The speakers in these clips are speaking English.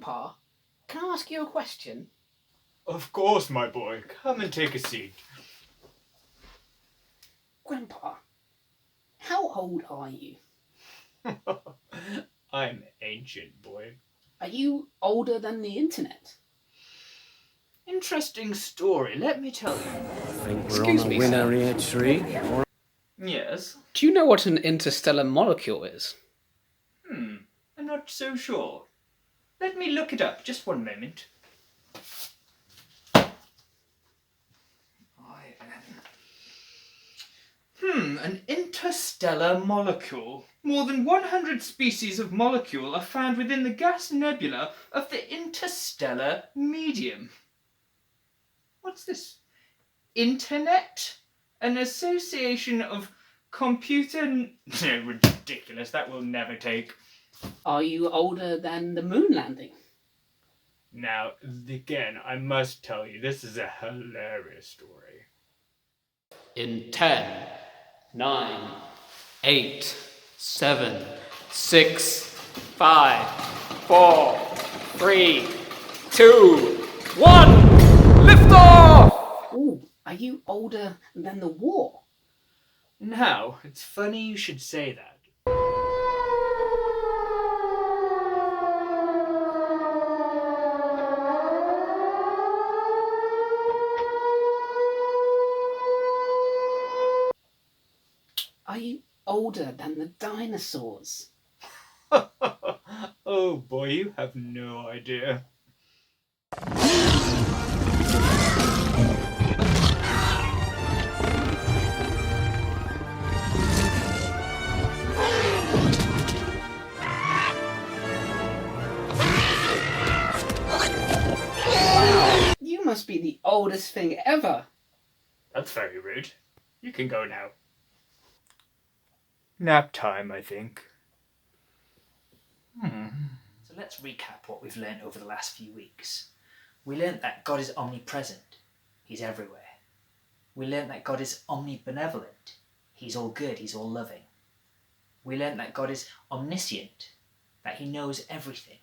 Grandpa, can I ask you a question? Of course, my boy. Come and take a seat. Grandpa, how old are you? I'm ancient, boy. Are you older than the internet? Interesting story, let me tell you. I think we're Excuse on a me, winner sir. here, tree. Yes? Do you know what an interstellar molecule is? I'm not so sure. Let me look it up, just one moment. An interstellar molecule. More than 100 species of molecule are found within the gas nebula of the interstellar medium. What's this? Internet? An association of computer... No, ridiculous, that will never take. Are you older than the moon landing? Now, again, I must tell you, this is a hilarious story. In 10, 9, 8, 7, 6, 5, 4, 3, 2, 1, lift off! Ooh, are you older than the war? Now, it's funny you should say that. Are you older than the dinosaurs? Oh boy, you have no idea. You must be the oldest thing ever. That's very rude. You can go now. Nap time, I think. So let's recap what we've learnt over the last few weeks. We learnt that God is omnipresent. He's everywhere. We learnt that God is omnibenevolent. He's all good, he's all loving. We learnt that God is omniscient, that he knows everything.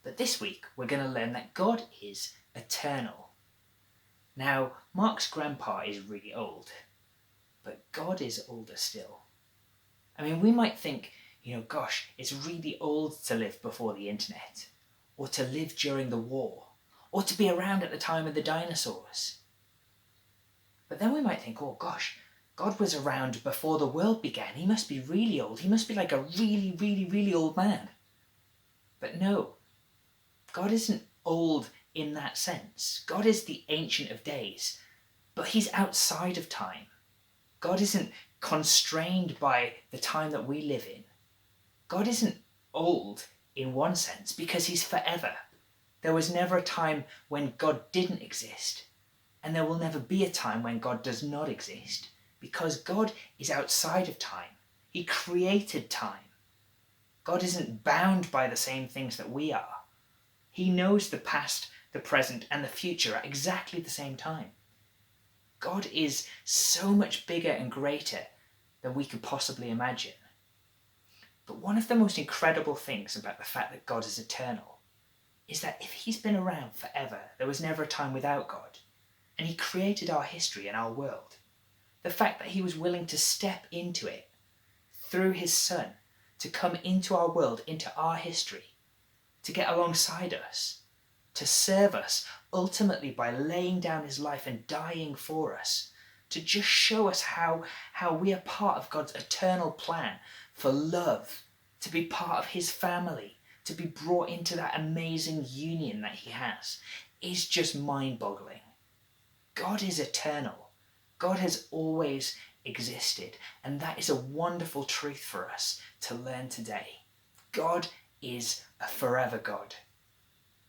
But this week we're going to learn that God is eternal. Now, Mark's grandpa is really old, but God is older still. I mean, we might think, gosh, it's really old to live before the internet, or to live during the war, or to be around at the time of the dinosaurs. But then we might think, oh gosh, God was around before the world began. He must be really old. He must be like a really, really, really old man. But no, God isn't old in that sense. God is the Ancient of Days, but he's outside of time. God isn't constrained by the time that we live in. God isn't old in one sense because he's forever. There was never a time when God didn't exist, and there will never be a time when God does not exist, because God is outside of time. He created time. God isn't bound by the same things that we are. He knows the past, the present, and the future at exactly the same time. God is so much bigger and greater than we could possibly imagine. But one of the most incredible things about the fact that God is eternal is that if he's been around forever, there was never a time without God, and he created our history and our world. The fact that he was willing to step into it through his Son, to come into our world, into our history, to get alongside us, to serve us ultimately by laying down his life and dying for us, to just show us how we are part of God's eternal plan for love, to be part of his family, to be brought into that amazing union that he has, is just mind-boggling. God is eternal. God has always existed, and that is a wonderful truth for us to learn today. God is a forever God.